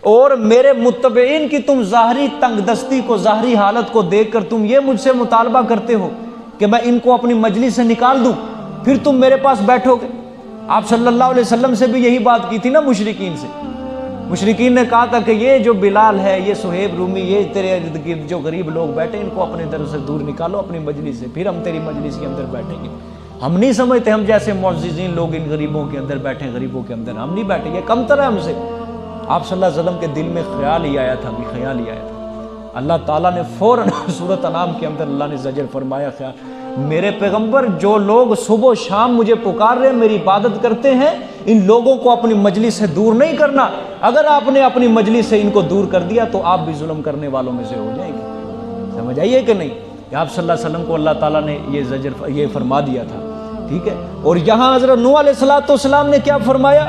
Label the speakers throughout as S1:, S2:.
S1: اور میرے متبعین کی تم ظاہری تنگ دستی کو، ظاہری حالت کو دیکھ کر تم یہ مجھ سے مطالبہ کرتے ہو کہ میں ان کو اپنی مجلس سے نکال دوں، پھر تم میرے پاس بیٹھو گے۔ آپ صلی اللہ علیہ وسلم سے بھی یہی بات کی تھی نا مشرکین سے۔ مشرکین نے کہا تھا کہ یہ جو بلال ہے، یہ صہیب رومی، یہ تیرے ارد گرد جو غریب لوگ بیٹھے ان کو اپنے در سے دور نکالو اپنی مجلس سے، پھر ہم تیری مجلس کے اندر بیٹھیں گے۔ ہم نہیں سمجھتے ہم جیسے معززین لوگ ان غریبوں کے اندر بیٹھیں، غریبوں کے اندر ہم نہیں بیٹھے، یہ کم تر ہے ہم سے۔ آپ صلی اللہ علیہ وسلم کے دل میں خیال ہی آیا تھا، بھی خیال ہی آیا تھا، اللہ تعالیٰ نے فوراً سورۃ انعام کے اندر اللہ نے زجر فرمایا، خیال میرے پیغمبر جو لوگ صبح و شام مجھے پکار رہے ہیں، میری عبادت کرتے ہیں، ان لوگوں کو اپنی مجلس سے دور نہیں کرنا۔ اگر آپ نے اپنی مجلس سے ان کو دور کر دیا تو آپ بھی ظلم کرنے والوں میں سے ہو جائیں گے۔ سمجھ آئیے کہ نہیں؟ آپ صلی اللہ علیہ وسلم کو اللہ تعالیٰ نے یہ زجر یہ فرما دیا تھا، ٹھیک ہے۔ اور یہاں حضرت نوح علیہ السلام نے کیا فرمایا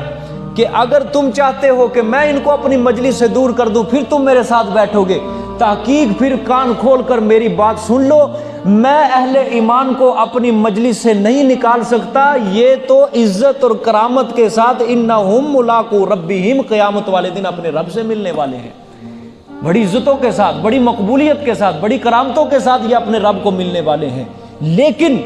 S1: کہ اگر تم چاہتے ہو کہ میں ان کو اپنی مجلس سے دور کر دوں پھر تم میرے ساتھ بیٹھو گے، تحقیق پھر کان کھول کر میری بات سن لو، میں اہل ایمان کو اپنی مجلس سے نہیں نکال سکتا، یہ تو عزت اور کرامت کے ساتھ انہم ملاقو ربہم، قیامت والے دن اپنے رب سے ملنے والے ہیں، بڑی عزتوں کے ساتھ، بڑی مقبولیت کے ساتھ، بڑی کرامتوں کے ساتھ یہ اپنے رب کو ملنے والے ہیں۔ لیکن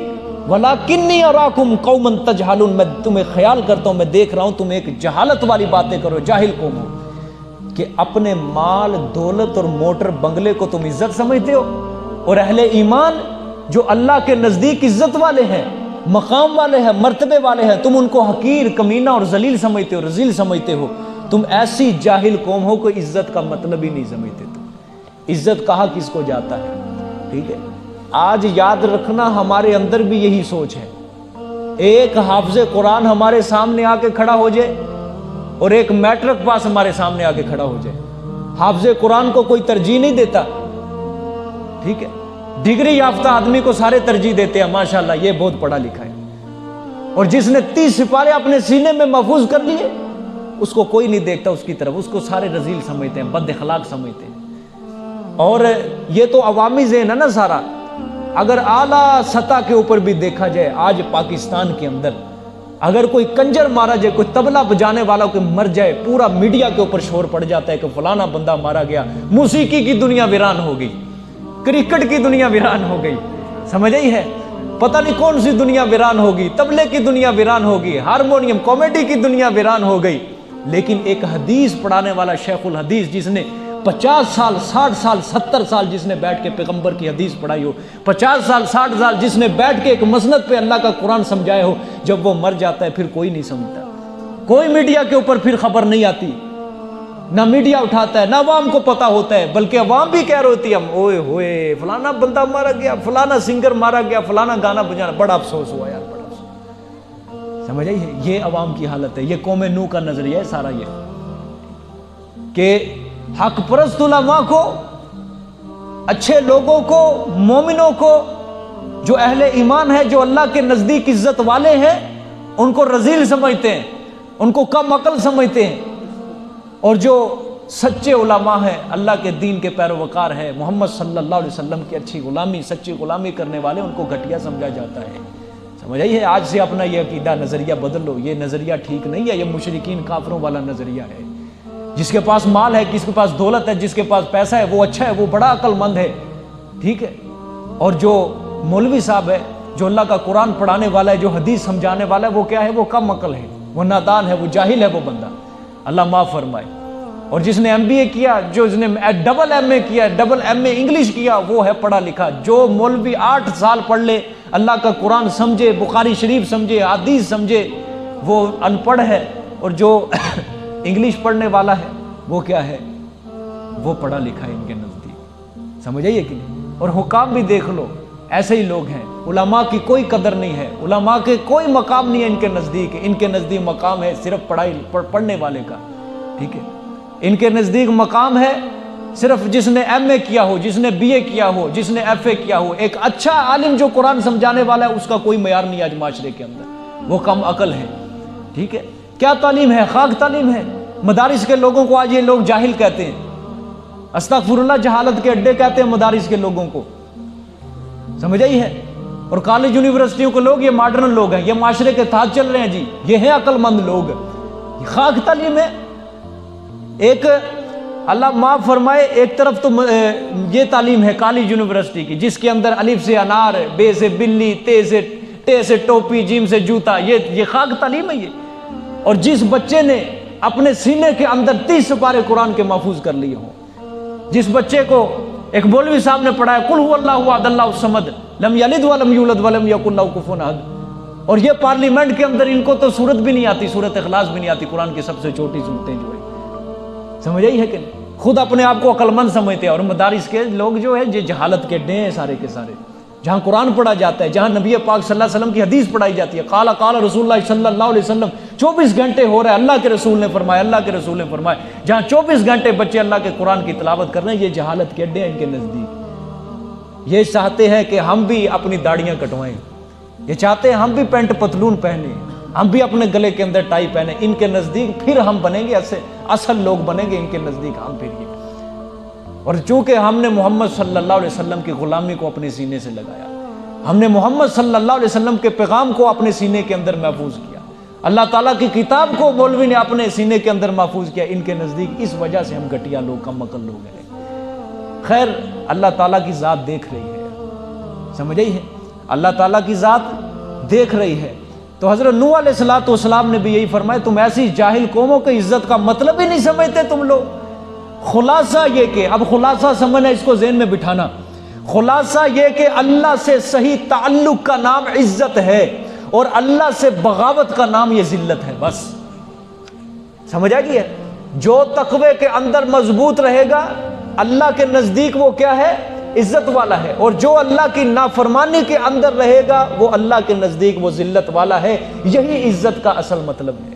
S1: وَلَكِنِّي أَرَاكُمْ قَوْمًا تَجْهَلُونَ، میں تمہیں خیال کرتا ہوں، میں دیکھ رہا ہوں تم ایک جہالت والی باتیں کرو، جاہل قوم ہو، کہ اپنے مال دولت اور موٹر بنگلے کو تم عزت سمجھتے ہو، اور اہل ایمان جو اللہ کے نزدیک عزت والے ہیں، مقام والے ہیں، مرتبے والے ہیں، تم ان کو حقیر، کمینہ اور ذلیل سمجھتے ہو، رذیل سمجھتے ہو۔ تم ایسی جاہل قوم ہو کہ عزت کا مطلب ہی نہیں سمجھتے تم، عزت کہا کس کو جاتا ہے، ٹھیک ہے۔ آج یاد رکھنا ہمارے اندر بھی یہی سوچ ہے، ایک حافظ قرآن ہمارے سامنے آ کے کھڑا ہو جائے اور ایک میٹرک پاس ہمارے سامنے آ کے کھڑا ہو جائے، حافظ قرآن کو کوئی ترجیح نہیں دیتا، ٹھیک ہے۔ ڈگری یافتہ آدمی کو سارے ترجیح دیتے ہیں، ماشاءاللہ یہ بہت پڑھا لکھا ہے، اور جس نے 30 سپارے اپنے سینے میں محفوظ کر لیے اس کو کوئی نہیں دیکھتا اس کی طرف، اس کو سارے رذیل سمجھتے ہیں، بد اخلاق سمجھتے ہیں۔ اور یہ تو عوامی ذہن ہے نا سارا۔ اگر اعلیٰ سطح کے اوپر بھی دیکھا جائے، آج پاکستان کے اندر اگر کوئی کنجر مارا جائے، کوئی طبلہ بجانے والا کوئی مر جائے، پورا میڈیا کے اوپر شور پڑ جاتا ہے کہ فلانا بندہ مارا گیا، موسیقی کی دنیا ویران ہو گئی، کرکٹ کی دنیا ویران ہو گئی، سمجھ آئی ہے؟ پتہ نہیں کون سی دنیا ویران ہوگی، طبلے کی دنیا ویران ہوگی، ہارمونیم کامیڈی کی دنیا ویران ہو گئی۔ لیکن ایک حدیث پڑھانے والا شیخ الحدیث جس نے 50 سال 60 سال 70 سال جس نے بیٹھ کے پیغمبر کی حدیث پڑھائی ہو، 50 سال 60 سال جس نے بیٹھ کے ایک مسند پہ اللہ کا قرآن سمجھائے ہو، جب وہ مر جاتا ہے پھر کوئی نہیں سمجھتا، کوئی میڈیا کے اوپر پھر خبر نہیں آتی، نہ میڈیا اٹھاتا ہے، نہ عوام کو پتا ہوتا ہے، بلکہ عوام بھی کہہ رہی ہوتی ہے ہم اوئے ہوئے فلانا بندہ مارا گیا، فلانا سنگر مارا گیا، فلانا گانا بجانا، بڑا افسوس ہوا یار، بڑا افسوس۔ سمجھ آئی ہے؟ یہ عوام کی حالت ہے، یہ قوم نوح کا نظریہ ہے سارا، یہ کہ حق پرست علماء کو، اچھے لوگوں کو، مومنوں کو، جو اہل ایمان ہے، جو اللہ کے نزدیک عزت والے ہیں، ان کو رذیل سمجھتے ہیں، ان کو کم عقل سمجھتے ہیں، اور جو سچے علماء ہیں، اللہ کے دین کے پیروکار ہیں، محمد صلی اللہ علیہ وسلم کی اچھی غلامی، سچی غلامی کرنے والے، ان کو گھٹیا سمجھا جاتا ہے۔ سمجھ آئی ہے؟ آج سے اپنا یہ عقیدہ نظریہ بدل لو، یہ نظریہ ٹھیک نہیں ہے، یہ مشرکین کافروں والا نظریہ ہے۔ جس کے پاس مال ہے، جس کے پاس دولت ہے، جس کے پاس پیسہ ہے، وہ اچھا ہے، وہ بڑا عقل مند ہے، ٹھیک ہے۔ اور جو مولوی صاحب ہے، جو اللہ کا قرآن پڑھانے والا ہے، جو حدیث سمجھانے والا ہے، وہ کیا ہے؟ وہ کم عقل ہے، وہ نادان ہے، وہ جاہل ہے وہ بندہ، اللہ معاف فرمائے۔ اور جس نے MBA کیا، جو جس نے ڈبل MA کیا، ڈبل MA انگلش کیا، وہ ہے پڑھا لکھا۔ جو مولوی 8 سال پڑھ لے، اللہ کا قرآن سمجھے، بخاری شریف سمجھے، حدیث سمجھے، وہ ان پڑھ ہے۔ اور جو انگلش پڑھنے والا ہے وہ کیا ہے؟ وہ پڑھا لکھا ہے ان کے نزدیک، سمجھ آئیے کہ نہیں؟ اور حکام بھی دیکھ لو، ایسے ہی لوگ ہیں، علماء کی کوئی قدر نہیں ہے، علماء کے کوئی مقام نہیں ہے ان کے نزدیک، ان کے نزدیک مقام ہے صرف پڑھنے والے کا، ٹھیک ہے۔ ان کے نزدیک مقام ہے صرف جس نے MA کیا ہو، جس نے BA کیا ہو، جس نے FA کیا ہو۔ ایک اچھا عالم جو قرآن سمجھانے والا ہے، اس کا کوئی معیار نہیں آج معاشرے کے اندر، وہ کم عقل ہے، ٹھیک ہے۔ کیا تعلیم ہے؟ خاک تعلیم ہے۔ مدارس کے لوگوں کو آج یہ لوگ جاہل کہتے ہیں، استغفر اللہ، جہالت کے اڈے کہتے ہیں مدارس کے لوگوں کو، سمجھ آئی ہے؟ اور کالج یونیورسٹیوں کے لوگ یہ ماڈرن لوگ ہیں، یہ معاشرے کے ساتھ چل رہے ہیں جی، یہ ہیں عقل مند لوگ، خاک تعلیم ہے۔ ایک اللہ معاف فرمائے، ایک طرف تو یہ تعلیم ہے کالج یونیورسٹی کی جس کے اندر الف سے انار، بے سے بلی، ٹے سے ٹوپی، جیم سے جوتا، یہ خاک تعلیم ہے یہ. اور جس بچے نے اپنے سینے کے اندر 30 سپارے قرآن کے محفوظ کر لیے ہوں، جس بچے کو ایک مولوی صاحب نے پڑھایا قل هو اللہ احد اللہ الصمد لم یلد ولم یولد ولم یکن لہ کفوا احد، اور یہ پارلیمنٹ کے اندر ان کو تو سورت بھی نہیں آتی، سورت اخلاص بھی نہیں آتی، قرآن کی سب سے چھوٹی صورتیں جو ہے. سمجھ آئی ہے کہ نہیں؟ خود اپنے آپ کو عقل مند سمجھتے ہیں، اور مدارس کے لوگ جو ہے یہ جہالت کے ڈے ہیں سارے کے سارے. جہاں قرآن پڑھا جاتا ہے، جہاں نبی پاک صلی اللہ علیہ وسلم کی حدیث پڑھائی جاتی ہے، قال رسول اللہ صلی اللہ علیہ وسلم، 24 گھنٹے ہو رہا ہے اللہ کے رسول نے فرمایا، اللہ کے رسول نے فرمایا، جہاں 24 گھنٹے بچے اللہ کے قرآن کی تلاوت کر رہے ہیں، یہ جہالت کے اڈے ہیں ان کے نزدیک. یہ چاہتے ہیں کہ ہم بھی اپنی داڑیاں کٹوائیں، یہ چاہتے ہیں ہم بھی پینٹ پتلون پہنیں، ہم بھی اپنے گلے کے اندر ٹائی پہنیں. ان کے نزدیک پھر ہم بنیں گے اصل لوگ بنیں گے ان کے نزدیک ہم پھر یہ. اور چونکہ ہم نے محمد صلی اللہ علیہ وسلم کی غلامی کو اپنے سینے سے لگایا، ہم نے محمد صلی اللہ علیہ وسلم کے پیغام کو اپنے سینے کے اندر محفوظ کیا، اللہ تعالیٰ کی کتاب کو مولوی نے اپنے سینے کے اندر محفوظ کیا، ان کے نزدیک اس وجہ سے ہم گھٹیا لوگ، کم عقل لوگ ہیں. خیر اللہ تعالیٰ کی ذات دیکھ رہی ہے، سمجھ آئی ہے؟ اللہ تعالیٰ کی ذات دیکھ رہی ہے. تو حضرت نوح علیہ السلام نے بھی یہی فرمایا، تم ایسی جاہل قوموں کی عزت کا مطلب ہی نہیں سمجھتے تم لوگ. خلاصہ یہ کہ اب خلاصہ سمجھنا، اس کو ذہن میں بٹھانا، خلاصہ یہ کہ اللہ سے صحیح تعلق کا نام عزت ہے، اور اللہ سے بغاوت کا نام یہ ذلت ہے. بس سمجھ آ گئی ہے؟ جو تقوی کے اندر مضبوط رہے گا اللہ کے نزدیک وہ کیا ہے؟ عزت والا ہے، اور جو اللہ کی نافرمانی کے اندر رہے گا وہ اللہ کے نزدیک وہ ذلت والا ہے. یہی عزت کا اصل مطلب ہے.